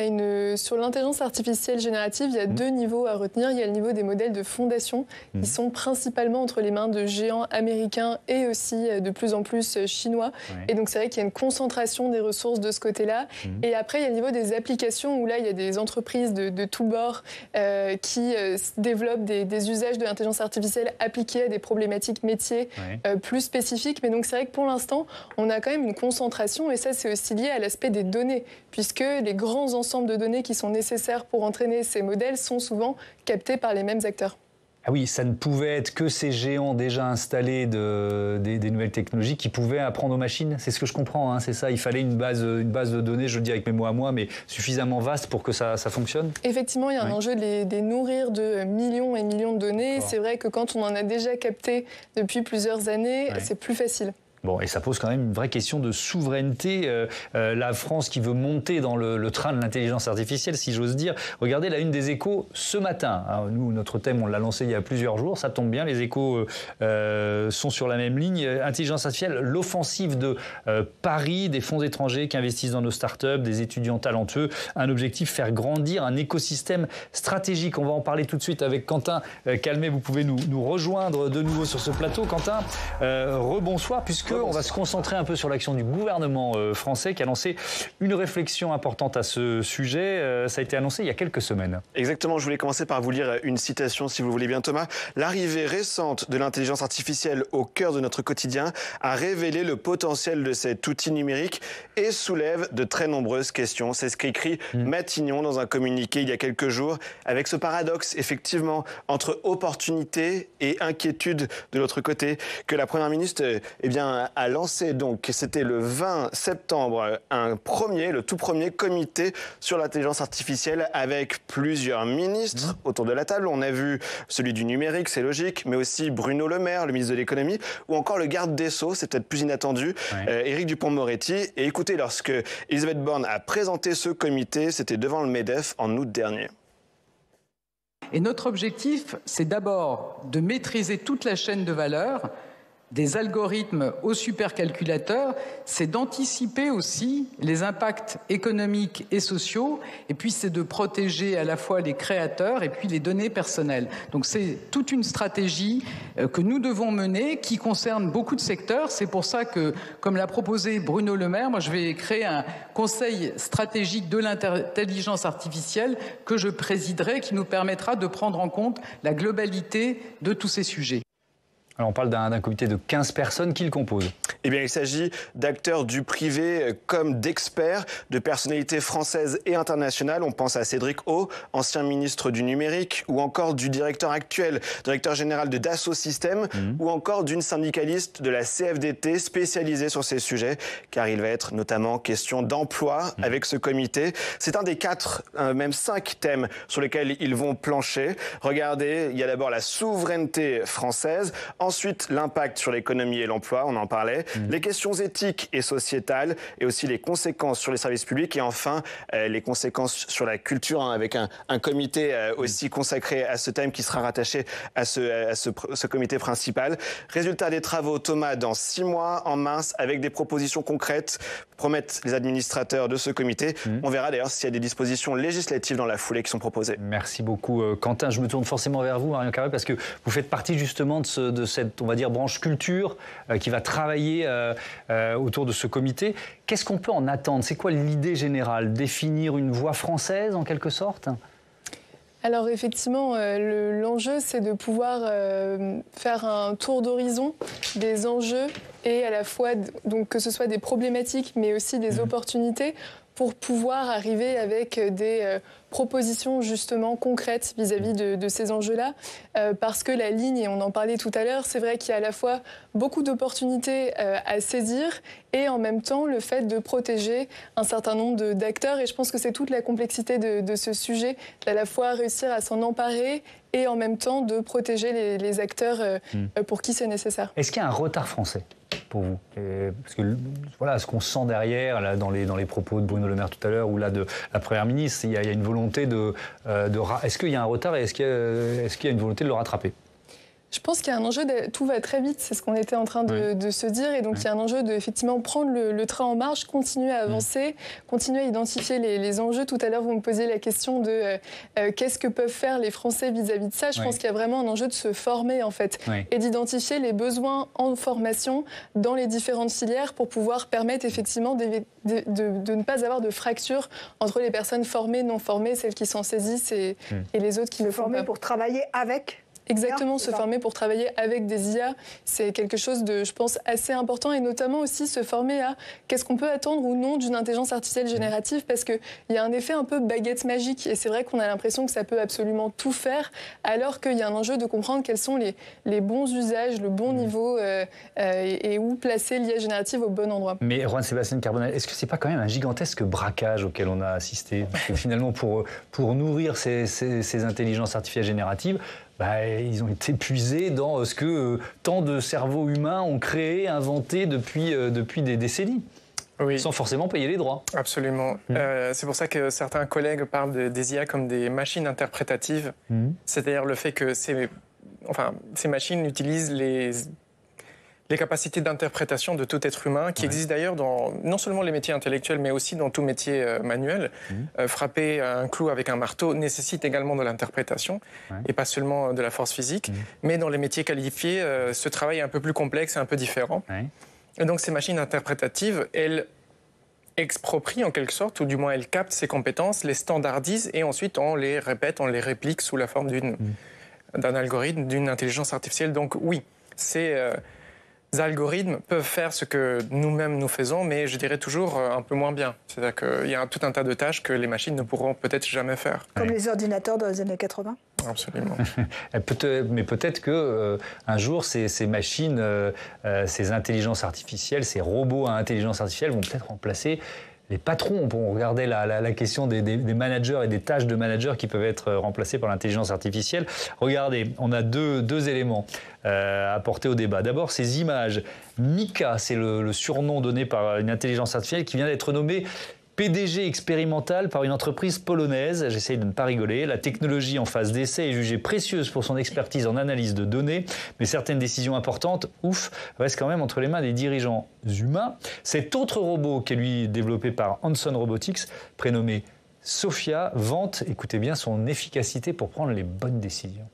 Speaker 6: sur l'intelligence artificielle générative, il y a 2 niveaux à retenir. Il y a le niveau des modèles de fondation qui sont principalement entre les mains de géants américains et aussi de plus en plus chinois. Et donc c'est vrai qu'il y a une concentration des ressources de ce côté-là. Et après, il y a le niveau des applications où là, il y a des entreprises de tous bords qui développent des usages de l'intelligence artificielle appliqués à des problématiques métiers plus spécifiques. Mais donc c'est vrai que pour l'instant, on a quand même une concentration et ça, c'est aussi lié à l'aspect des données, puisque les grands ensembles de données qui sont nécessaires pour entraîner ces modèles sont souvent captés par les mêmes acteurs.
Speaker 1: Ah oui, ça ne pouvait être que ces géants déjà installés des nouvelles technologies qui pouvaient apprendre aux machines. C'est ce que je comprends, c'est ça. Il fallait une base de données, je le dis avec mes mots à moi, mais suffisamment vaste pour que ça fonctionne.
Speaker 6: Effectivement, il y a un enjeu de les nourrir de millions et millions de données. C'est vrai que quand on en a déjà capté depuis plusieurs années, c'est plus facile.
Speaker 1: Bon, et ça pose quand même une vraie question de souveraineté. La France qui veut monter dans le train de l'intelligence artificielle, si j'ose dire. Regardez la une des Échos ce matin. Alors, nous, notre thème, on l'a lancé il y a plusieurs jours. Ça tombe bien, les Échos sont sur la même ligne. Intelligence artificielle, l'offensive de Paris, des fonds étrangers qui investissent dans nos startups, des étudiants talentueux. Un objectif, faire grandir un écosystème stratégique. On va en parler tout de suite avec Quentin Calmet. Vous pouvez nous rejoindre de nouveau sur ce plateau. Quentin, rebonsoir, puisque on va se concentrer un peu sur l'action du gouvernement français qui a lancé une réflexion importante à ce sujet. Ça a été annoncé il y a quelques semaines.
Speaker 12: Exactement, je voulais commencer par vous lire une citation, si vous le voulez bien, Thomas. L'arrivée récente de l'intelligence artificielle au cœur de notre quotidien a révélé le potentiel de cet outil numérique et soulève de très nombreuses questions. C'est ce qu'écrit Matignon dans un communiqué il y a quelques jours, avec ce paradoxe, effectivement, entre opportunité et inquiétude de l'autre côté, que la Première ministre a lancé, donc c'était le 20 septembre, le tout premier comité sur l'intelligence artificielle avec plusieurs ministres autour de la table. On a vu celui du numérique, c'est logique, mais aussi Bruno Le Maire, le ministre de l'économie, ou encore le garde des Sceaux, c'est peut-être plus inattendu, Éric Dupond-Moretti. Et écoutez, lorsque Elisabeth Borne a présenté ce comité, c'était devant le MEDEF en août dernier.
Speaker 13: Et notre objectif, c'est d'abord de maîtriser toute la chaîne de valeur, des algorithmes aux supercalculateurs, c'est d'anticiper aussi les impacts économiques et sociaux, et puis c'est de protéger à la fois les créateurs et puis les données personnelles. Donc c'est toute une stratégie que nous devons mener, qui concerne beaucoup de secteurs. C'est pour ça que, comme l'a proposé Bruno Le Maire, moi je vais créer un conseil stratégique de l'intelligence artificielle que je présiderai, qui nous permettra de prendre en compte la globalité de tous ces sujets.
Speaker 1: Alors on parle d'un comité de 15 personnes qui le composent.
Speaker 12: Eh bien, il s'agit d'acteurs du privé comme d'experts, de personnalités françaises et internationales. On pense à Cédric O, ancien ministre du numérique, ou encore du directeur actuel, directeur général de Dassault Systèmes, ou encore d'une syndicaliste de la CFDT spécialisée sur ces sujets, car il va être notamment question d'emploi avec ce comité. C'est un des 4, même 5 thèmes sur lesquels ils vont plancher. Regardez, il y a d'abord la souveraineté française, ensuite l'impact sur l'économie et l'emploi, on en parlait, les questions éthiques et sociétales, et aussi les conséquences sur les services publics, et enfin les conséquences sur la culture, avec un comité aussi consacré à ce thème qui sera rattaché à ce comité principal. Résultat des travaux, Thomas, dans 6 mois, en mars, avec des propositions concrètes, promettent les administrateurs de ce comité. On verra d'ailleurs s'il y a des dispositions législatives dans la foulée qui sont proposées.
Speaker 1: Merci beaucoup Quentin. Je me tourne forcément vers vous, Marion Carré, parce que vous faites partie justement de cette, on va dire, branche culture qui va travailler autour de ce comité. Qu'est-ce qu'on peut en attendre? C'est quoi l'idée générale? Définir une voie française en quelque sorte?
Speaker 6: Alors effectivement, l'enjeu, c'est de pouvoir faire un tour d'horizon des enjeux et à la fois donc, que ce soit des problématiques mais aussi des opportunités pour pouvoir arriver avec des propositions justement concrètes vis-à-vis de ces enjeux-là. Parce que la ligne, et on en parlait tout à l'heure, c'est vrai qu'il y a à la fois beaucoup d'opportunités à saisir et en même temps le fait de protéger un certain nombre d'acteurs. Et je pense que c'est toute la complexité de ce sujet, d'à la fois réussir à s'en emparer et en même temps de protéger les acteurs pour qui c'est nécessaire.
Speaker 1: Est-ce qu'il y a un retard français pour vous? Parce que voilà, ce qu'on sent derrière, là, dans les propos de Bruno Le Maire tout à l'heure, ou là de la Première ministre, il y a une volonté est-ce qu'il y a un retard et est-ce qu'il y a une volonté de le rattraper?
Speaker 6: Je pense qu'il y a un enjeu, tout va très vite, c'est ce qu'on était en train de se dire, et donc il y a un enjeu de effectivement prendre le train en marche, continuer à avancer, continuer à identifier les enjeux. Tout à l'heure, vous me posiez la question de qu'est-ce que peuvent faire les Français vis-à-vis de ça. Je pense qu'il y a vraiment un enjeu de se former en fait, et d'identifier les besoins en formation dans les différentes filières pour pouvoir permettre effectivement de ne pas avoir de fracture entre les personnes formées, non formées, celles qui s'en saisissent et les autres qui le font pas.
Speaker 8: Pour travailler avec.
Speaker 6: Exactement, se former pour travailler avec des IA, c'est quelque chose de, je pense, assez important, et notamment aussi se former à qu'est-ce qu'on peut attendre ou non d'une intelligence artificielle générative, parce qu'il y a un effet un peu baguette magique, et c'est vrai qu'on a l'impression que ça peut absolument tout faire, alors qu'il y a un enjeu de comprendre quels sont les bons usages, le bon niveau, et où placer l'IA générative au bon endroit.
Speaker 1: Mais Juan Sébastien Carbonell, est-ce que c'est pas quand même un gigantesque braquage auquel on a assisté? Parce que finalement, pour nourrir ces intelligences artificielles génératives, ils ont été puisés dans ce que tant de cerveaux humains ont créé, inventé depuis des décennies, sans forcément payer les droits.
Speaker 9: Absolument. C'est pour ça que certains collègues parlent des IA comme des machines interprétatives, c'est-à-dire le fait que ces machines utilisent les capacités d'interprétation de tout être humain, qui existent d'ailleurs dans non seulement les métiers intellectuels, mais aussi dans tout métier manuel. Frapper un clou avec un marteau nécessite également de l'interprétation, et pas seulement de la force physique. Mais dans les métiers qualifiés, ce travail est un peu plus complexe et un peu différent. Et donc ces machines interprétatives, elles exproprient en quelque sorte, ou du moins elles captent ces compétences, les standardisent, et ensuite on les répète, on les réplique sous la forme d'un algorithme, d'une intelligence artificielle. Donc oui, ces algorithmes peuvent faire ce que nous-mêmes nous faisons, mais je dirais toujours un peu moins bien. C'est-à-dire qu'il y a tout un tas de tâches que les machines ne pourront peut-être jamais faire.
Speaker 8: Comme les ordinateurs dans les années 80 ?
Speaker 9: Absolument.
Speaker 1: Mais peut-être qu'un jour, ces machines, ces intelligences artificielles, ces robots à intelligence artificielle vont peut-être remplacer les patrons. On regardait la question des managers et des tâches de managers qui peuvent être remplacées par l'intelligence artificielle. Regardez, on a deux éléments à apporter au débat. D'abord, ces images. Mika, c'est le surnom donné par une intelligence artificielle qui vient d'être nommée PDG expérimental par une entreprise polonaise. J'essaye de ne pas rigoler. La technologie en phase d'essai est jugée précieuse pour son expertise en analyse de données, mais certaines décisions importantes, restent quand même entre les mains des dirigeants humains. Cet autre robot qui est lui développé par Hanson Robotics, prénommé Sophia, vante, écoutez bien, son efficacité pour prendre les bonnes décisions.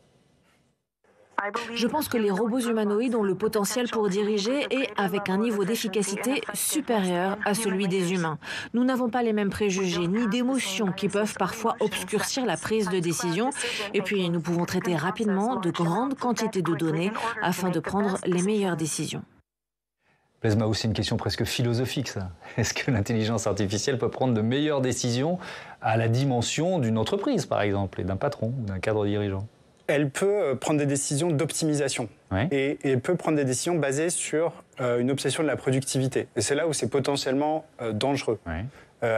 Speaker 14: Je pense que les robots humanoïdes ont le potentiel pour diriger et avec un niveau d'efficacité supérieur à celui des humains. Nous n'avons pas les mêmes préjugés ni d'émotions qui peuvent parfois obscurcir la prise de décision. Et puis, nous pouvons traiter rapidement de grandes quantités de données afin de prendre les meilleures décisions.
Speaker 1: Blaise Mahaut, c'est une question presque philosophique, ça. Est-ce que l'intelligence artificielle peut prendre de meilleures décisions à la dimension d'une entreprise, par exemple, et d'un patron, ou d'un cadre dirigeant?
Speaker 7: Elle peut prendre des décisions d'optimisation. Ouais. Et elle peut prendre des décisions basées sur une obsession de la productivité. Et c'est là où c'est potentiellement dangereux. Ouais.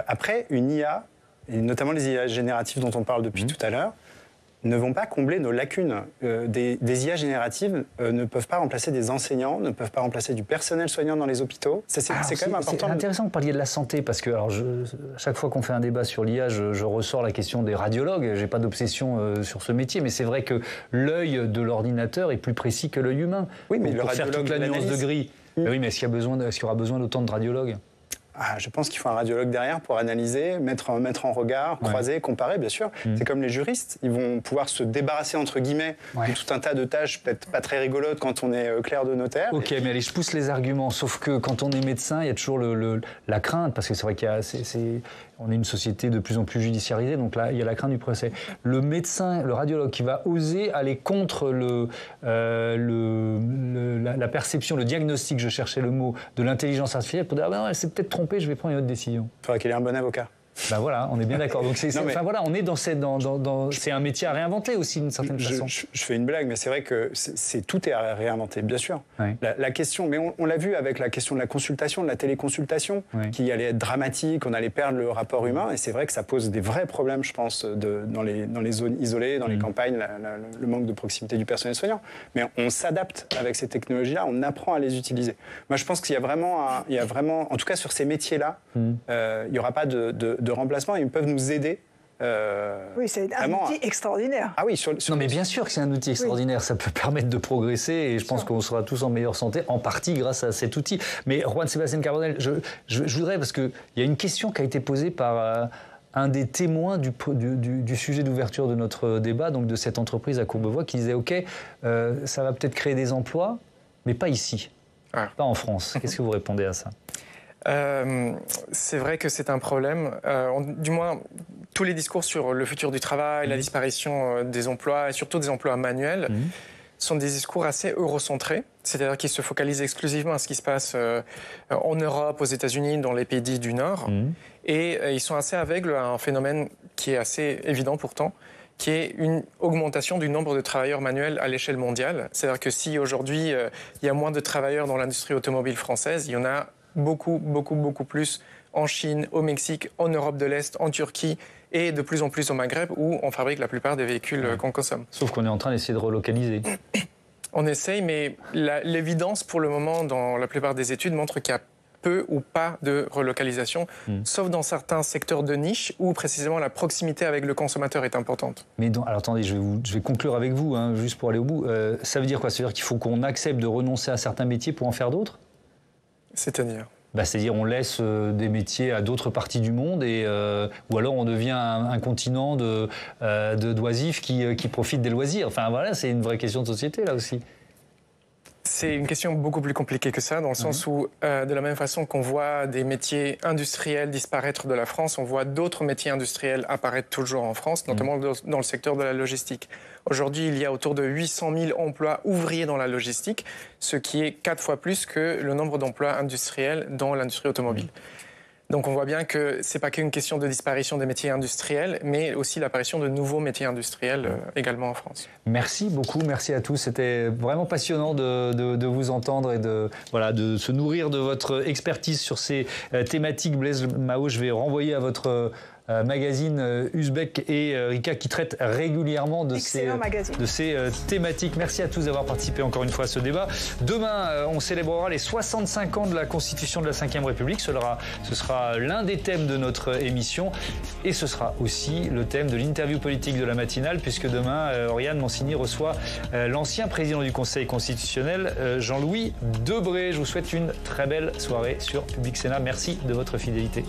Speaker 7: Après, une IA, et notamment les IA génératives dont on parle depuis tout à l'heure, ne vont pas combler nos lacunes. Des IA génératives ne peuvent pas remplacer des enseignants, ne peuvent pas remplacer du personnel soignant dans les hôpitaux. C'est quand même important.
Speaker 1: C'est intéressant que vous parliez de la santé, parce que chaque fois qu'on fait un débat sur l'IA, je ressors la question des radiologues. Je n'ai pas d'obsession sur ce métier, mais c'est vrai que l'œil de l'ordinateur est plus précis que l'œil humain.
Speaker 7: Oui, mais
Speaker 1: pour faire toute la nuance de gris. Mais oui, mais est-ce qu'il y aura besoin d'autant de radiologues?
Speaker 7: Je pense qu'il faut un radiologue derrière pour analyser, mettre en regard, croiser, comparer, bien sûr. C'est comme les juristes, ils vont pouvoir se débarrasser, entre guillemets, de tout un tas de tâches peut-être pas très rigolotes quand on est clerc de notaire.
Speaker 1: Ok, mais allez, je pousse les arguments, sauf que quand on est médecin, il y a toujours la crainte, parce que c'est vrai on est une société de plus en plus judiciarisée, donc là, il y a la crainte du procès. Le médecin, le radiologue qui va oser aller contre la perception, le diagnostic, je cherchais le mot, de l'intelligence artificielle, pour dire « Ah ben non, elle s'est peut-être trompée, je vais prendre une autre décision ».
Speaker 7: Il faudrait qu'il ait un bon avocat.
Speaker 1: Ben voilà, on est bien d'accord. Donc voilà, on est c'est un métier à réinventer aussi d'une certaine façon.
Speaker 7: Je fais une blague, mais c'est vrai que tout est à réinventer, bien sûr. Oui. La question, mais on l'a vu avec la question de la consultation, de la téléconsultation, qui allait être dramatique, on allait perdre le rapport humain, et c'est vrai que ça pose des vrais problèmes, je pense, dans les zones isolées, dans les campagnes, le manque de proximité du personnel soignant. Mais on s'adapte avec ces technologies-là, on apprend à les utiliser. Moi, je pense qu'il y a vraiment, en tout cas sur ces métiers-là, il n'y aura pas de remplacement, et ils peuvent nous aider.
Speaker 8: Oui, c'est un outil extraordinaire.
Speaker 1: Ah oui, non, mais bien sûr que c'est un outil extraordinaire. Oui. Ça peut permettre de progresser, et je pense qu'on sera tous en meilleure santé, en partie grâce à cet outil. Mais Juan Sébastien Carbonell, je voudrais, parce qu'il y a une question qui a été posée par un des témoins du sujet d'ouverture de notre débat, donc de cette entreprise à Courbevoie, qui disait « Ok, ça va peut-être créer des emplois, mais pas ici, pas en France ». Qu'est-ce que vous répondez à ça ?
Speaker 9: C'est vrai que c'est un problème. Du moins, tous les discours sur le futur du travail, la disparition des emplois, et surtout des emplois manuels, sont des discours assez eurocentrés, c'est-à-dire qu'ils se focalisent exclusivement à ce qui se passe en Europe, aux États-Unis, dans les pays dits du Nord, et ils sont assez aveugles à un phénomène qui est assez évident pourtant, qui est une augmentation du nombre de travailleurs manuels à l'échelle mondiale. C'est-à-dire que si aujourd'hui il y a moins de travailleurs dans l'industrie automobile française, il y en a beaucoup plus en Chine, au Mexique, en Europe de l'Est, en Turquie et de plus en plus au Maghreb où on fabrique la plupart des véhicules qu'on consomme.
Speaker 1: Sauf qu'on est en train d'essayer de relocaliser.
Speaker 9: On essaye, mais l'évidence pour le moment dans la plupart des études montre qu'il y a peu ou pas de relocalisation, sauf dans certains secteurs de niche où précisément la proximité avec le consommateur est importante.
Speaker 1: Mais alors attendez, je vais conclure avec vous, juste pour aller au bout. Ça veut dire quoi? Ça veut dire qu'il faut qu'on accepte de renoncer à certains métiers pour en faire d'autres?
Speaker 9: C'est-à-dire
Speaker 1: c'est-à-dire on laisse des métiers à d'autres parties du monde, ou alors on devient un continent d'oisifs qui profitent des loisirs. Enfin voilà, c'est une vraie question de société là aussi.
Speaker 9: C'est une question beaucoup plus compliquée que ça, dans le sens où, de la même façon qu'on voit des métiers industriels disparaître de la France, on voit d'autres métiers industriels apparaître toujours en France, notamment dans le secteur de la logistique. Aujourd'hui, il y a autour de 800 000 emplois ouvriers dans la logistique, ce qui est 4 fois plus que le nombre d'emplois industriels dans l'industrie automobile. Donc on voit bien que ce n'est pas qu'une question de disparition des métiers industriels, mais aussi l'apparition de nouveaux métiers industriels également en France.
Speaker 1: Merci beaucoup, merci à tous. C'était vraiment passionnant de vous entendre et de se nourrir de votre expertise sur ces thématiques. Blaise Mahaut, je vais renvoyer à votre magazine Uzbek et Rika qui traite régulièrement de ces thématiques. Merci à tous d'avoir participé encore une fois à ce débat. Demain, on célébrera les 65 ans de la Constitution de la Ve République. Ce sera l'un des thèmes de notre émission et ce sera aussi le thème de l'interview politique de la matinale, puisque demain, Oriane Mancini reçoit l'ancien président du Conseil constitutionnel, Jean-Louis Debré. Je vous souhaite une très belle soirée sur Public Sénat. Merci de votre fidélité.